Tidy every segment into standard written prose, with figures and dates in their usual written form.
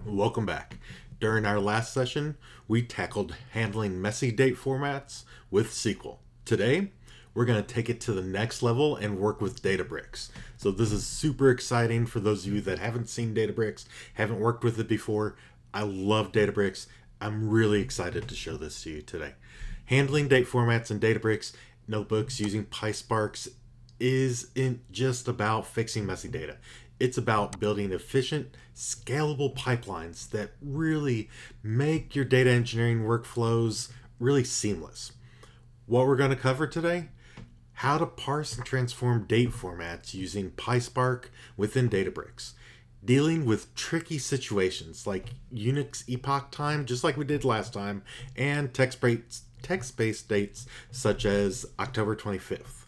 Welcome back. During our last session, we tackled handling messy date formats with SQL. Today, we're going to take it to the next level and work with Databricks. So this is super exciting for those of you that haven't seen Databricks, haven't worked with it before. I love Databricks. I'm really excited to show this to you today. Handling date formats in Databricks notebooks using PySparks isn't just about fixing messy data. It's about building efficient, scalable pipelines that really make your data engineering workflows really seamless. What we're going to cover today: how to parse and transform date formats using PySpark within Databricks, dealing with tricky situations like Unix Epoch Time, just like we did last time, and text-based dates such as October 25th.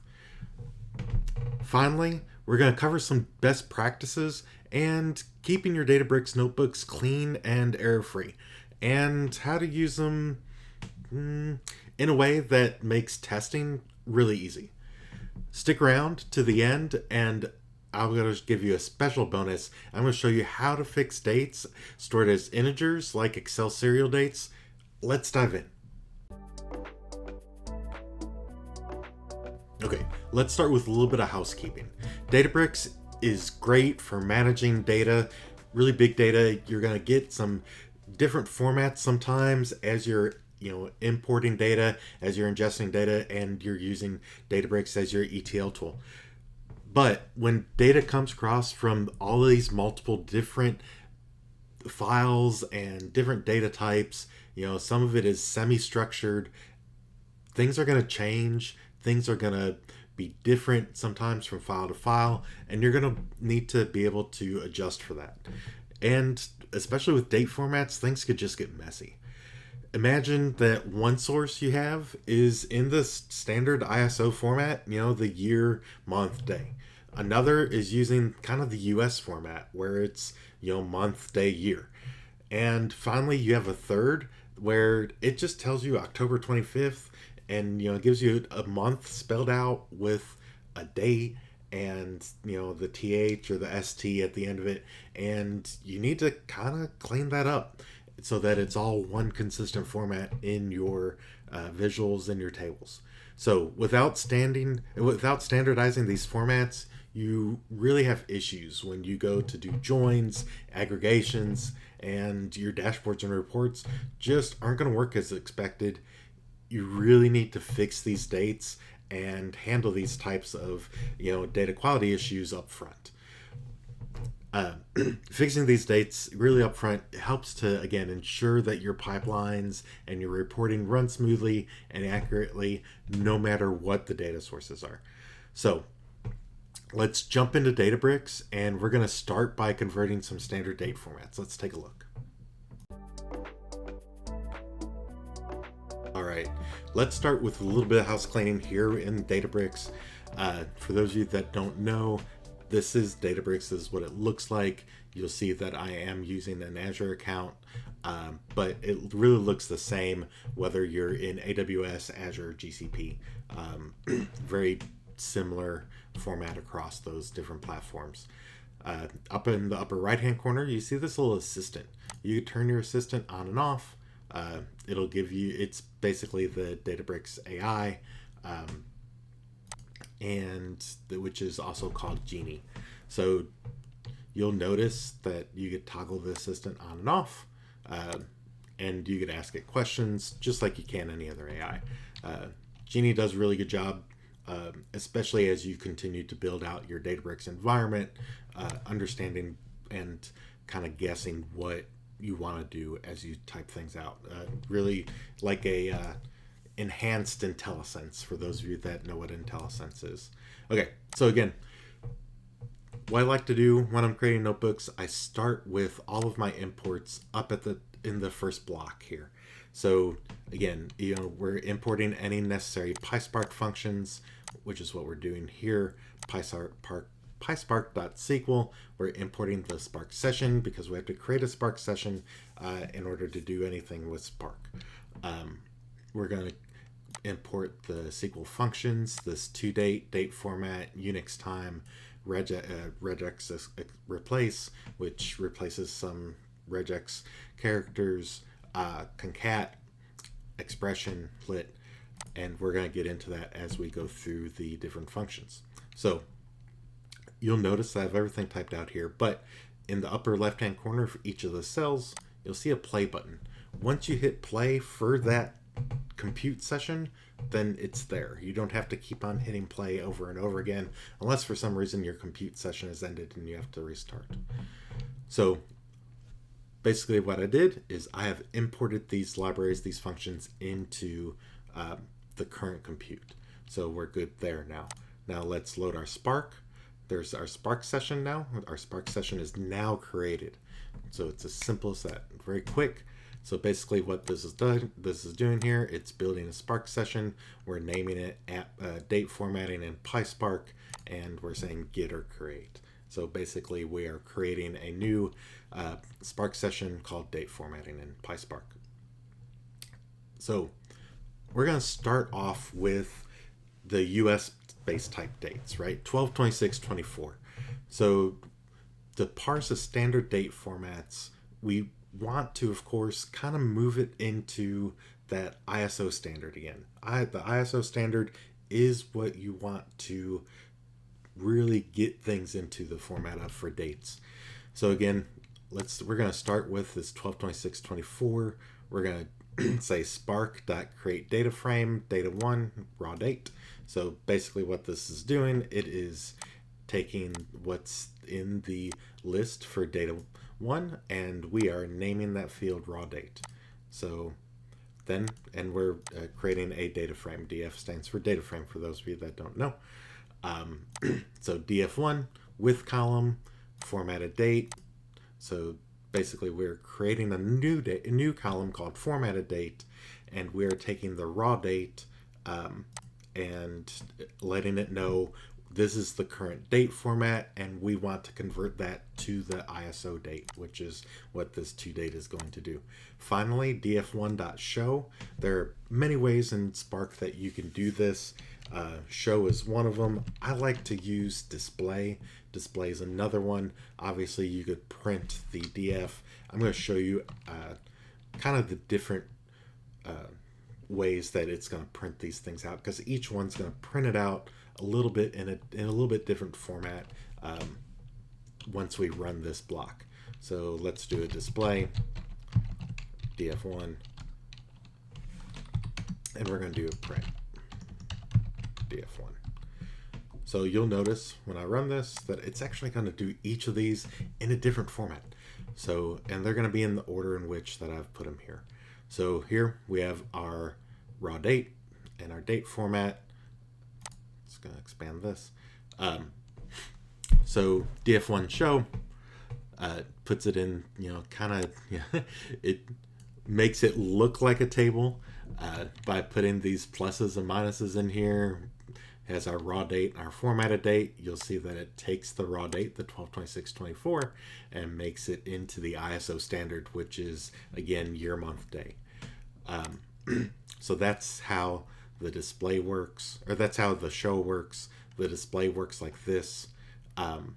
Finally, we're going to cover some best practices and keeping your Databricks notebooks clean and error-free, and how to use them in a way that makes testing really easy. Stick around to the end, and I'm going to give you a special bonus. I'm going to show you how to fix dates stored as integers like Excel serial dates. Let's dive in. Okay, let's start with a little bit of housekeeping. Databricks is great for managing data, really big data. You're going to get some different formats sometimes as you're importing data, as you're ingesting data, and you're using Databricks as your ETL tool. But when data comes across from all of these multiple different files and different data types, some of it is semi-structured, things are going to change. Things are going to be different sometimes from file to file, and you're going to need to be able to adjust for that. And especially with date formats, things could just get messy. Imagine that one source you have is in the standard ISO format, the year, month, day. Another is using kind of the US format where it's, month, day, year. And finally, you have a third where it just tells you October 25th, and it gives you a month spelled out with a date and the TH or the ST at the end of it, and you need to kind of clean that up so that it's all one consistent format in your visuals and your tables. So without standardizing these formats, you really have issues when you go to do joins, aggregations, and your dashboards and reports just aren't going to work as expected. You really need to fix these dates and handle these types of data quality issues up front. Fixing these dates really up front helps to, again, ensure that your pipelines and your reporting run smoothly and accurately no matter what the data sources are. So let's jump into Databricks, and we're going to start by converting some standard date formats. Let's take a look. All right, let's start with a little bit of house cleaning here in Databricks. For those of you that don't know, this is Databricks. This is what it looks like. You'll see that I am using an Azure account, but it really looks the same whether you're in AWS, Azure, GCP. Very similar format across those different platforms. Up in the upper right-hand corner, you see this little assistant. You can turn your assistant on and off. It'll give you, it's basically the Databricks AI, which is also called Genie. So you'll notice that you could toggle the assistant on and off, and you could ask it questions just like you can any other AI. Genie does a really good job, especially as you continue to build out your Databricks environment, understanding and kind of guessing what you want to do as you type things out. Really like a enhanced IntelliSense for those of you that know what IntelliSense is. Okay, so again, what I like to do when I'm creating notebooks, I start with all of my imports up in the first block here. So again, we're importing any necessary PySpark functions, which is what we're doing here. PySpark.SQL, we're importing the SparkSession because we have to create a SparkSession in order to do anything with Spark. We're going to import the SQL functions, this toDate, date format, Unix time, regex replace, which replaces some regex characters, concat, expression, lit, and we're going to get into that as we go through the different functions. So you'll notice I have everything typed out here, but in the upper left hand corner for each of the cells, you'll see a play button. Once you hit play for that compute session, then it's there. You don't have to keep on hitting play over and over again, unless for some reason your compute session has ended and you have to restart. So basically what I did is I have imported these libraries, these functions into the current compute. So we're good there now. Now let's load our Spark. There's our SparkSession now. Our SparkSession is now created. So it's as simple as that, very quick. So basically what this is doing here, it's building a SparkSession. We're naming it date formatting in PySpark, and we're saying get or create. So basically we are creating a new SparkSession called date formatting in PySpark. So we're going to start off with the US base type dates, right? 12, 26, 24. So to parse a standard date formats, we want to, of course, kind of move it into that ISO standard again. The ISO standard is what you want to really get things into the format of for dates. So again, we're going to start with this 12, 26, 24. We're going to say spark.create dataframe, data1, raw date. So basically what this is doing, it is taking what's in the list for data 1, and we are naming that field raw date. So then, and we're creating a data frame. DF stands for data frame for those of you that don't know. So df1 with column, formatted date. So basically we're creating a new column called formatted date, and we're taking the raw date and letting it know this is the current date format, and we want to convert that to the ISO date, which is what this toDate is going to do. Finally, df1.show. There are many ways in Spark that you can do this. Show is one of them. I like to use display. Display is another one. Obviously, you could print the df. I'm going to show you kind of the different ways that it's going to print these things out, because each one's going to print it out a little bit in a little bit different format once we run this block. So let's do a display df1, and we're going to do a print df1. So you'll notice when I run this that it's actually going to do each of these in a different format. So, and they're going to be in the order in which that I've put them here. So here we have our raw date and our date format. It's going to expand this. So df1 show puts it in, kind of, it makes it look like a table by putting these pluses and minuses in here. Has our raw date and our formatted date. You'll see that it takes the raw date, the 12, 26, 24, and makes it into the ISO standard, which is, again, year, month, day. So that's how the display works, or that's how the show works. The display works like this. And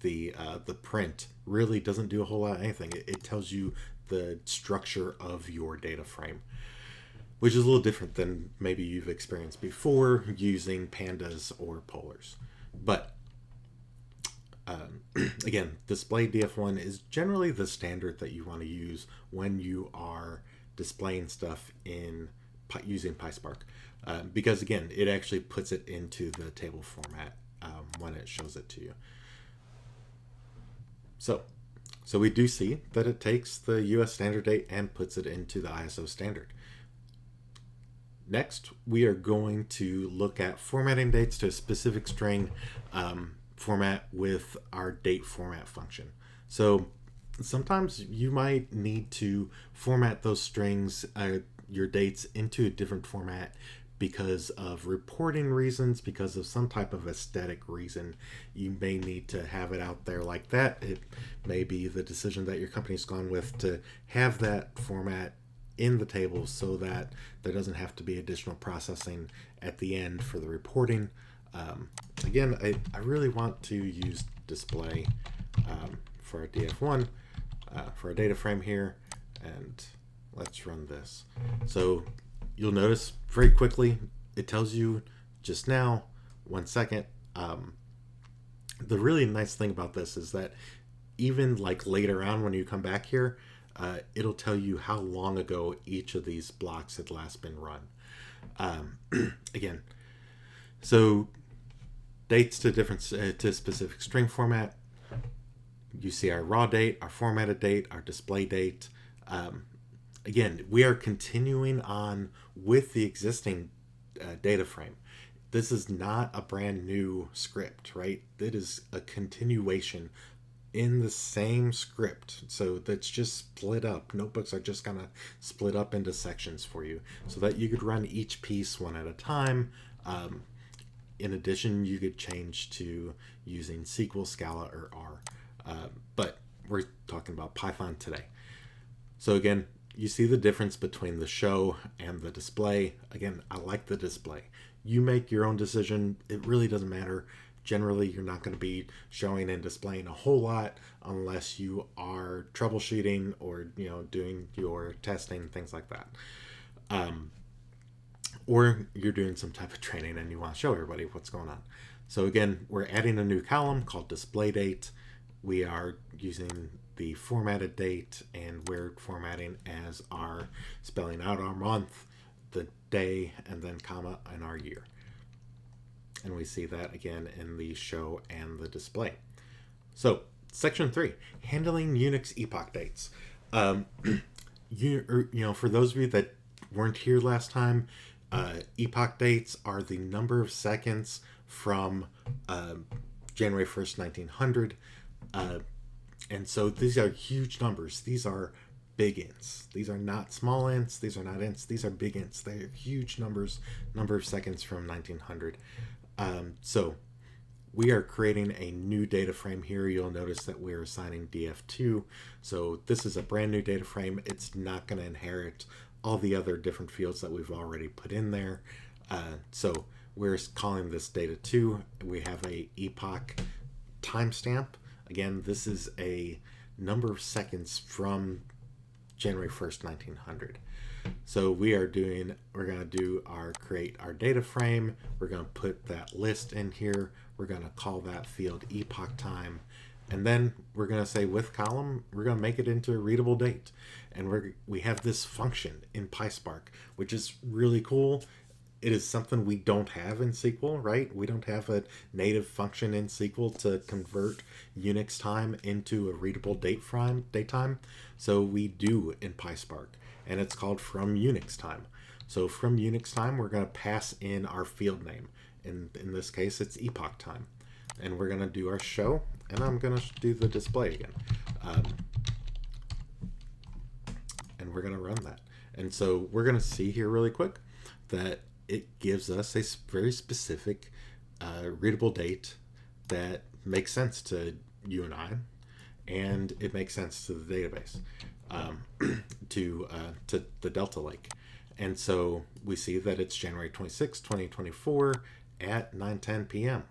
the print really doesn't do a whole lot of anything. It tells you the structure of your data frame, which is a little different than maybe you've experienced before using pandas or polars. But again, display df1 is generally the standard that you want to use when you are displaying stuff in using PySpark, because again, it actually puts it into the table format when it shows it to you. So we do see that it takes the US standard date and puts it into the ISO standard. Next, we are going to look at formatting dates to a specific string format with our date format function. So sometimes you might need to format those strings, your dates, into a different format because of reporting reasons, because of some type of aesthetic reason. You may need to have it out there like that. It may be the decision that your company's gone with to have that format in the table so that there doesn't have to be additional processing at the end for the reporting. Again, I really want to use display for our df1 for a data frame here, and let's run this. So you'll notice very quickly it tells you just now 1 second. The really nice thing about this is that even like later on when you come back here, it'll tell you how long ago each of these blocks had last been run. Again, so dates to different to specific string format. You see our raw date, our formatted date, our display date. Again, we are continuing on with the existing data frame. This is not a brand new script, right? It is a continuation in the same script. So that's just split up. Notebooks are just gonna split up into sections for you so that you could run each piece one at a time. In addition, you could change to using SQL, Scala, or R. But we're talking about Python today. So again, you see the difference between the show and the display. Again, I like the display. You make your own decision. It really doesn't matter. Generally, you're not going to be showing and displaying a whole lot unless you are troubleshooting or doing your testing, things like that. Or you're doing some type of training and you want to show everybody what's going on. So again, we're adding a new column called display date. We are using the formatted date, and we're formatting as our spelling out our month, the day, and then comma, and our year. And we see that again in the show and the display. So section 3, handling Unix epoch dates. For those of you that weren't here last time, epoch dates are the number of seconds from January 1st, 1900. And so these are huge numbers. These are big ints. These are not small ints. These are not ints. These are big ints. They're huge numbers, number of seconds from 1900. So we are creating a new data frame here. You'll notice that we're assigning df2. So this is a brand new data frame. It's not going to inherit all the other different fields that we've already put in there. So we're calling this data2. We have a epoch timestamp. Again, this is a number of seconds from January 1st, 1900. So we're going to create our data frame. We're going to put that list in here. We're going to call that field epoch time. And then we're going to say with column, we're going to make it into a readable date. And we have this function in PySpark, which is really cool. It is something we don't have in SQL, right? We don't have a native function in SQL to convert Unix time into a readable datetime. So we do in PySpark, and it's called from Unix time. So from Unix time, we're going to pass in our field name. In this case, it's epoch time. And we're going to do our show, and I'm going to do the display again. And we're going to run that. And so we're going to see here really quick that it gives us a very specific readable date that makes sense to you and I, and it makes sense to the database, to the Delta Lake. And so we see that it's January 26, 2024 at 9:10 p.m.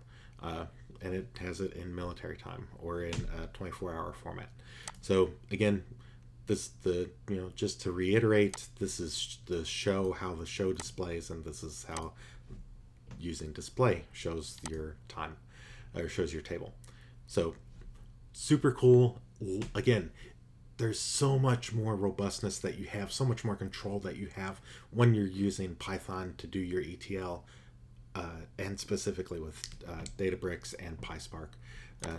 And it has it in military time or in a 24-hour format. So again, just to reiterate, this is the show, how the show displays, and this is how using display shows your time, or shows your table. So super cool. Again, there's so much more robustness that you have, so much more control that you have when you're using Python to do your ETL, and specifically with Databricks and PySpark.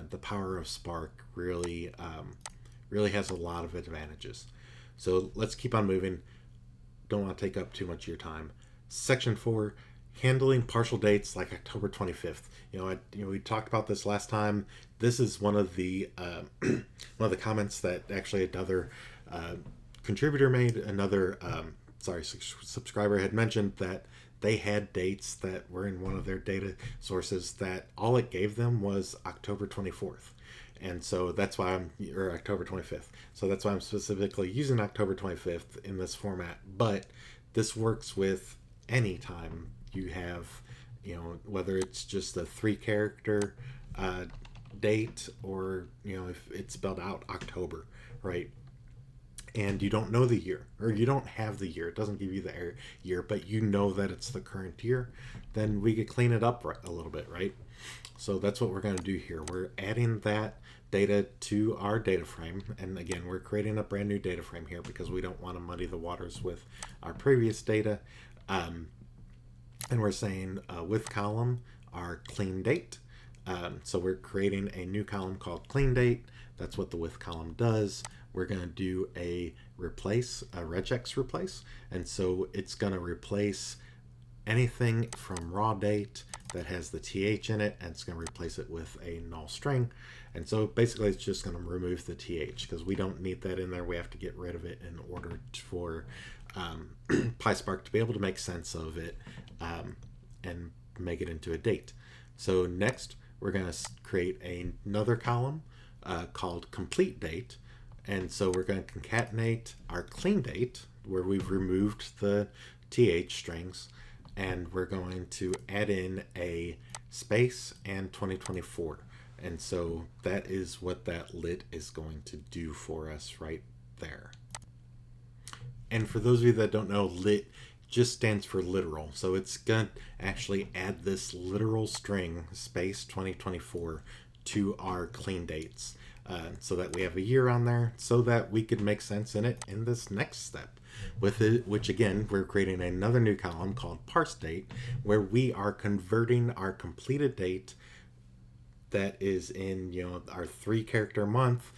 The power of Spark really has a lot of advantages. So let's keep on moving. Don't want to take up too much of your time. Section 4, handling partial dates like October 25th. We talked about this last time. This is one of the comments that actually another contributor made. Another subscriber had mentioned that they had dates that were in one of their data sources that all it gave them was October 24th. And so that's why or October 25th. So that's why I'm specifically using October 25th in this format. But this works with any time you have, whether it's just a 3-character date, or if it's spelled out October, right? And you don't know the year, or you don't have the year, it doesn't give you the year, but you know that it's the current year, then we could clean it up a little bit, right? So that's what we're going to do here. We're adding that data to our data frame, and again, we're creating a brand new data frame here because we don't want to muddy the waters with our previous data. And we're saying with column our clean date. So we're creating a new column called clean date. That's what the with column does. We're going to do a replace, a regex replace. And so it's going to replace anything from raw date that has the th in it, and it's going to replace it with a null string. And so basically it's just going to remove the th because we don't need that in there. We have to get rid of it in order for PySpark to be able to make sense of it and make it into a date. So next we're going to create another column called complete date. And so we're going to concatenate our clean date where we've removed the th strings, and we're going to add in a space and 2024. And so that is what that lit is going to do for us right there. And for those of you that don't know, lit just stands for literal. So it's going to actually add this literal string, space 2024, to our clean dates. So that we have a year on there, so that we could make sense in it in this next step. With it, which again, we're creating another new column called parse date, where we are converting our completed date that is in our 3-character month,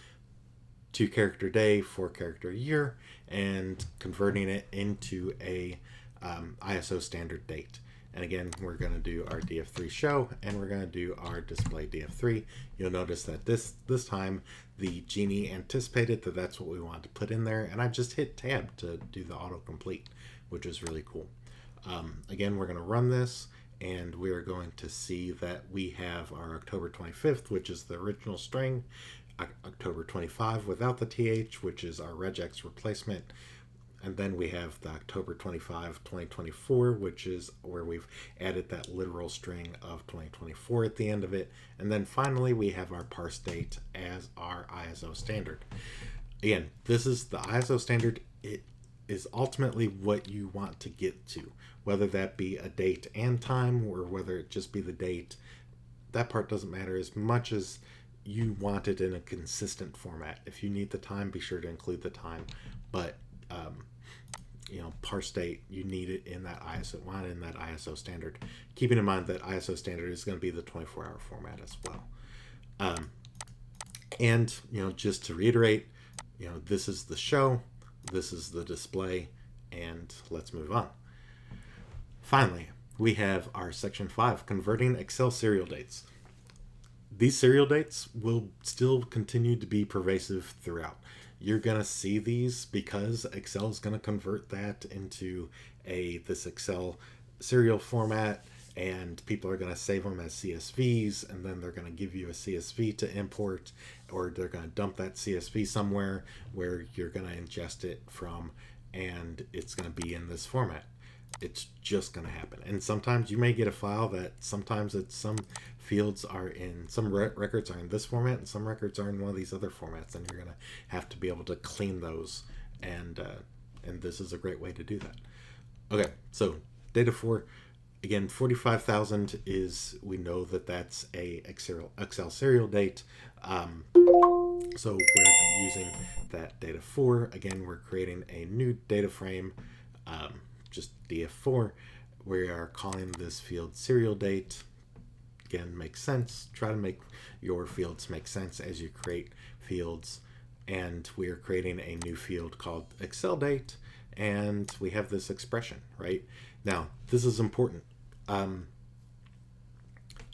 2-character day, 4-character year, and converting it into a ISO standard date. And again, we're going to do our df.show, and we're going to do our display df3. You'll notice that this time the Genie anticipated that that's what we wanted to put in there, and I just hit tab to do the autocomplete, which is really cool. Again, we're going to run this, and we are going to see that we have our October 25th, which is the original string, October 25 without the th, which is our regex replacement. And then we have the October 25, 2024, which is where we've added that literal string of 2024 at the end of it. And then finally, we have our parse date as our ISO standard. Again, this is the ISO standard. It is ultimately what you want to get to, whether that be a date and time, or whether it just be the date. That part doesn't matter as much as you want it in a consistent format. If you need the time, be sure to include the time. But parse date, you need it in that ISO standard. Keeping in mind that ISO standard is going to be the 24-hour format as well. And just to reiterate, this is the show, this is the display, and let's move on. Finally, we have our section 5, converting Excel serial dates. These serial dates will still continue to be pervasive throughout. You're going to see these because Excel is going to convert that into this Excel serial format, and people are going to save them as CSVs, and then they're going to give you a CSV to import, or they're going to dump that CSV somewhere where you're going to ingest it from, and it's going to be in this format. It's just going to happen. And sometimes you may get a file that sometimes some fields are in, some records are in this format, and some records are in one of these other formats, and you're going to have to be able to clean those, and this is a great way to do that. Okay, so data for, again, 45,000 is, we know that that's a Excel serial date. So we're using that data for, again, we're creating a new data frame, just df4. We are calling this field serial date. Again, makes sense. Try to make your fields make sense as you create fields. And we are creating a new field called Excel date, and we have this expression, right? Now, this is important.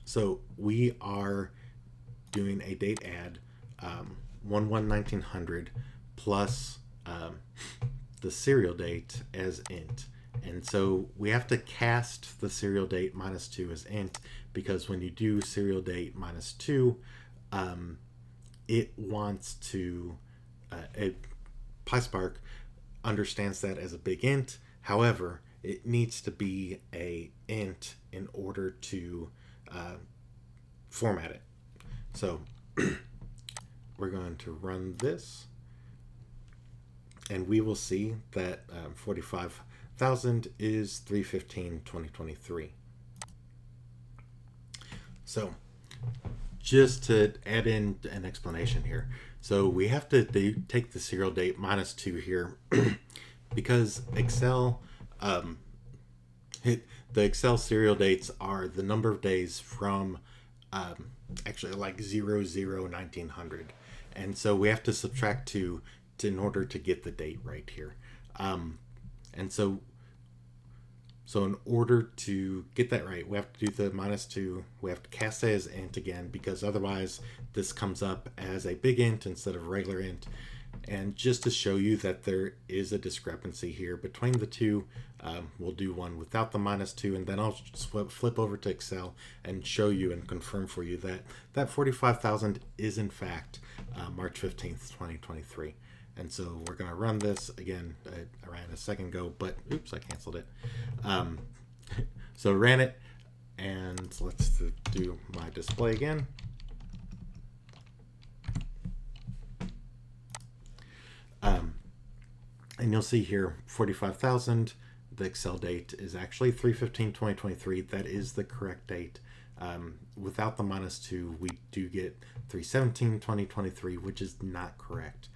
So we are doing a date add 1/1/1900 plus the serial date as int. And so we have to cast the serial date -2 as int, because when you do serial date -2, it wants to, PySpark understands that as a big int. However, it needs to be a int in order to format it. So we're going to run this, and we will see that 45,000 is 3/15/2023. So just to add in an explanation here. So we have to take the serial date -2 here because Excel, the Excel serial dates are the number of days from actually like 00/1900. And so we have to subtract 2 in order to get the date right here. And so in order to get that right, we have to do the -2. We have to cast that as int again, because otherwise this comes up as a big int instead of regular int. And just to show you that there is a discrepancy here between the two, we'll do one without the -2, and then I'll flip over to Excel and show you and confirm for you that 45,000 is in fact March 15th, 2023. And so we're going to run this again. I ran a second ago, but oops, I canceled it. So I ran it, and let's do my display again. And you'll see here 45,000. The Excel date is actually 3/15/2023. That is the correct date. Without the -2, we do get 3/17/2023, which is not correct.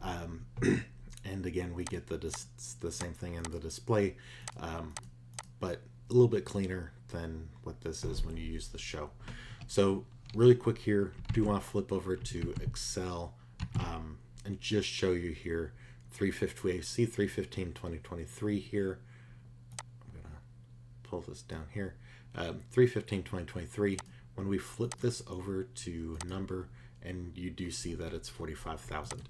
And again, we get the same thing in the display, but a little bit cleaner than what this is when you use the show. So really quick here, do want to flip over to Excel and just show you here 3/15/2023 here. I'm gonna pull this down here. 3/15/2023. When we flip this over to number, and you do see that it's 45,000.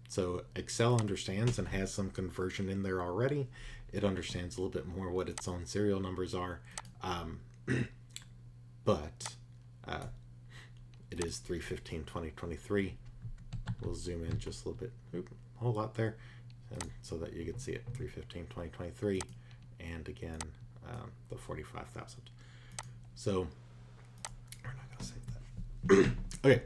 So Excel understands and has some conversion in there already. It understands a little bit more what its own serial numbers are, but it is 3/15/2023. We'll zoom in just a little bit, a whole lot there, and so that you can see it, 3/15/2023, and again the 45,000. So we're not going to save that. Okay,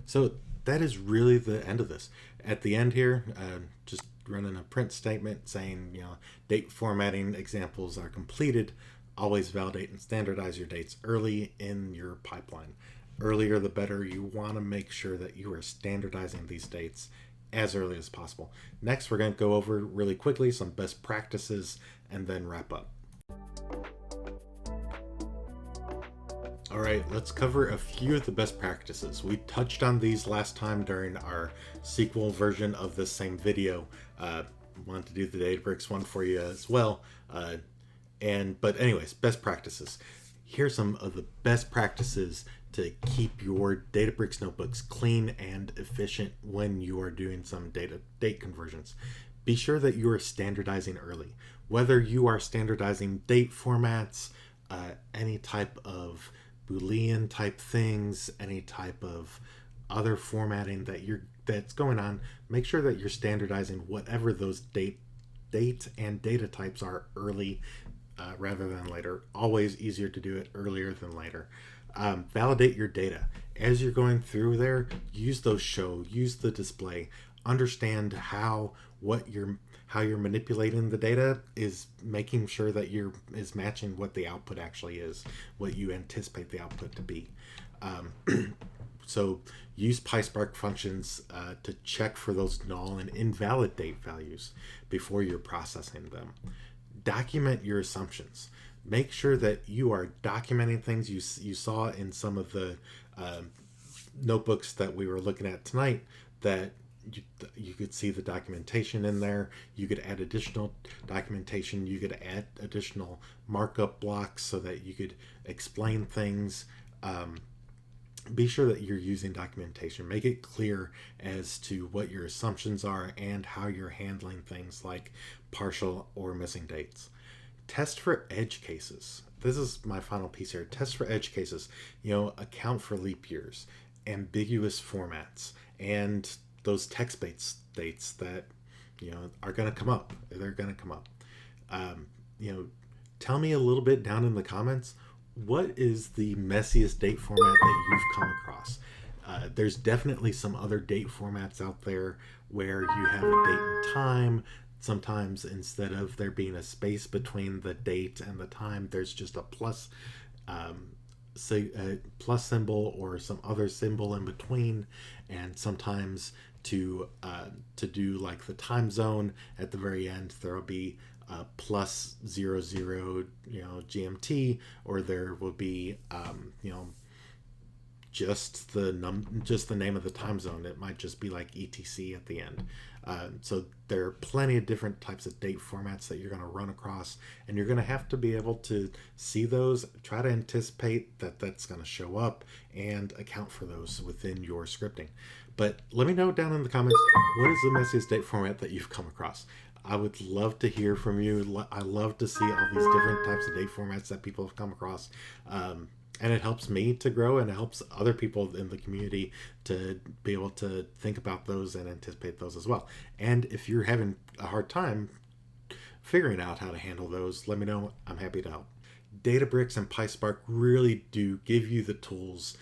so that is really the end of this. At the end here, just running a print statement saying, date formatting examples are completed. Always validate and standardize your dates early in your pipeline. Earlier the better. You want to make sure that you are standardizing these dates as early as possible. Next, we're going to go over really quickly some best practices and then wrap up. All right, let's cover a few of the best practices. We touched on these last time during our SQL version of this same video. Wanted to do the Databricks one for you as well. But anyways, best practices. Here's some of the best practices to keep your Databricks notebooks clean and efficient when you are doing some date conversions. Be sure that you are standardizing early. Whether you are standardizing date formats, any type of Boolean type things, any type of other formatting that's going on, make sure that you're standardizing whatever those date and data types are early rather than later. Always easier to do it earlier than later. Validate your data. As you're going through there, use those show, use the display, understand how you're manipulating the data is making sure that is matching what the output actually is, what you anticipate the output to be. So use PySpark functions to check for those null and invalid date values before you're processing them. Document your assumptions. Make sure that you are documenting things. You saw in some of the notebooks that we were looking at tonight that you could see the documentation in there. You could add additional documentation. You could add additional markup blocks so that you could explain things. Be sure that you're using documentation. Make it clear as to what your assumptions are and how you're handling things like partial or missing dates. Test for edge cases. This is my final piece here. Test for edge cases. Account for leap years, ambiguous formats, and those text-based dates that are going to come up. They're going to come up. Tell me a little bit down in the comments what is the messiest date format that you've come across? There's definitely some other date formats out there where you have a date and time. Sometimes instead of there being a space between the date and the time, there's just a plus, say a plus symbol or some other symbol in between. And sometimes to do like the time zone at the very end, there will be plus 00, GMT, or there will be just the name of the time zone. It might just be like etc at the end. So there are plenty of different types of date formats that you're going to run across, and you're going to have to be able to see those, try to anticipate that that's going to show up, and account for those within your scripting. But let me know down in the comments, what is the messiest date format that you've come across? I would love to hear from you. I love to see all these different types of date formats that people have come across. And it helps me to grow, and it helps other people in the community to be able to think about those and anticipate those as well. And if you're having a hard time figuring out how to handle those, let me know. I'm happy to help. Databricks and PySpark really do give you the tools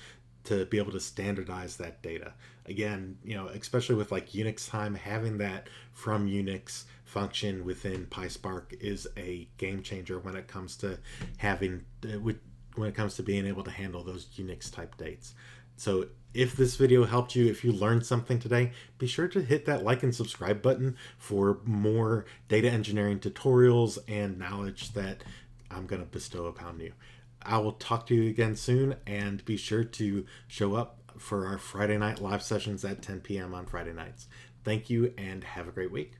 to be able to standardize that data. Again, especially with like Unix time, having that from Unix function within PySpark is a game changer when it comes to when it comes to being able to handle those Unix type dates. So if this video helped you, if you learned something today, be sure to hit that like and subscribe button for more data engineering tutorials and knowledge that I'm going to bestow upon you. I will talk to you again soon, and be sure to show up for our Friday night live sessions at 10 p.m. on Friday nights. Thank you, and have a great week.